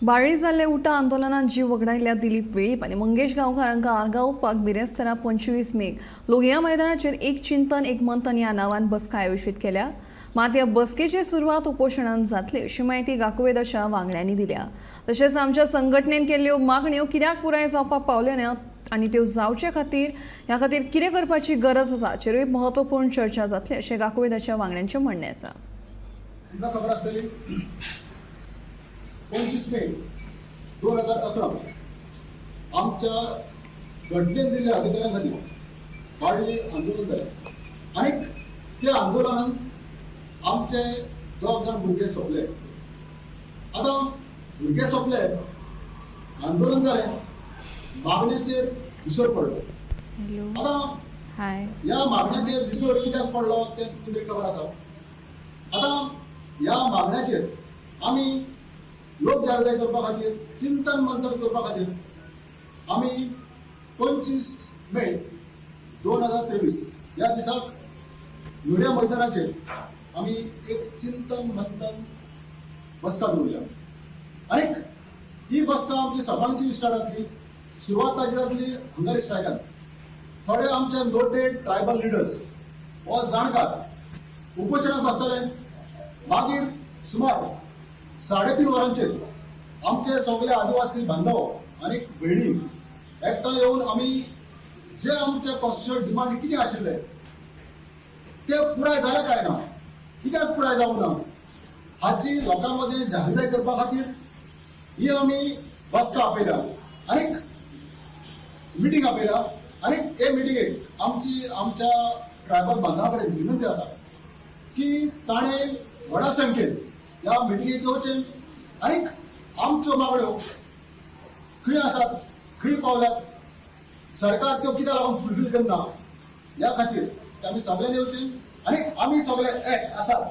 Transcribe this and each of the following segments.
बाळी जाल्ले उठा आंदोलनात जीव वगडायल्या दिलीप वेळीप आनी मंगेश गांवकारांका आर्गावपाक बिरेस्तारा 25 मेक लोहिया मैदानाचेर एक चिंतन एक मंथन ह्या नांवान बसका आयोजीत केल्या। मात ह्या बसकेची सुरवात उपोशणान जातली अशी माहिती गांवकवेदाच्या वांगड्यांनी दिल्या। तशेंच आमच्या संघटनेन केल्ल्यो मागण्यो कित्याक पुराय जावपाक पावल्यो ना आनी त्यो जावचे खातीर ह्या खातीर कितें करपाची गरज आसा हाचेरूय महत्वपूर्ण चर्चा जातली अशें गांवकवेदाच्या वांगड्यांचें म्हणणें आसा। तुमकां खबर आसतली 25 मे 2011 आमच्या घटनेन दिल्ल्या अधिकाऱ्यां खातीर व्हडलें आंदोलन जालें आनी त्या आंदोलनांत आमचे 2 जाण भुरगे सोंपले। आतां भुरगे सोंपले, आंदोलन जालें, मागण्यांचेर विसर पडलो। आतां ह्या मागण्यांचेर विसर कित्याक पडलो तें तुमकां खबर आसा। आतां ह्या मागण्यांचेर आमी लोक जागृताय करपा खातीर, चिंतन मंथन करपा खातीर आमी 25 मे 2023 ह्या दिसाक लोहिया मैदानाचेर आमी एक चिंतन मंथन बसका दवरल्या। आनी ही बसका आमची सकाळची स्टार्ट जातली। सुरवात ताची जातली हंगरी स्ट्रायकान। थोडे आमचे नोटेड ट्रायबल लिडर्स वा जाणकार उपोशणाक बसतले। मागीर सुमार 3.5 वरांचेर आमचे सगळे आदिवासी बांधव आनी भयणी एकठांय येवन आमी जे आमचे कॉन्स्टिट्युशनल डिमांड कितें आशिल्ले ते पुराय जाले काय ना, कित्याक पुराय जावंक ना हाची लोकां मदें जागृताय करपा खातीर ही आमी बसका आपयल्या आनी मिटींग आपयल्या। आनी हे मिटींगेक आमच्या ट्रायबल बांधवां कडेन विनंती आसा की ताणें व्हडा संख्येन ह्या मिटींगेक येवचें आनी आमच्यो मागण्यो खंय आसात, खंय पावल्यात, सरकार त्यो कित्याक लागून फुलफील करना ह्या खातीर आमी सगळ्यांनी येवचें आनी आमी सगळे एक आसात।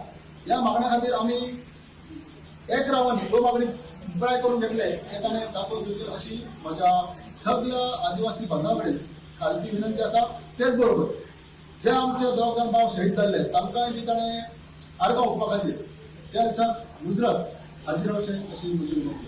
ह्या मागण्या खातीर आमी एक रावन ह्यो मागणी पुराय करून घेतले हे ताणें दाखोवन दिवचें अशी म्हज्या सगळ्या आदिवासी बांधवां कडेन खालती विनंती आसा। तेच बरोबर जे आमचे 2 जाण भाव शहीद जाल्ले तांकांय बी ताणें आर्गां ओंपपा खातीर त्या दिसाक मुजरत हाजीर रावचें अशी म्हजी विनंती।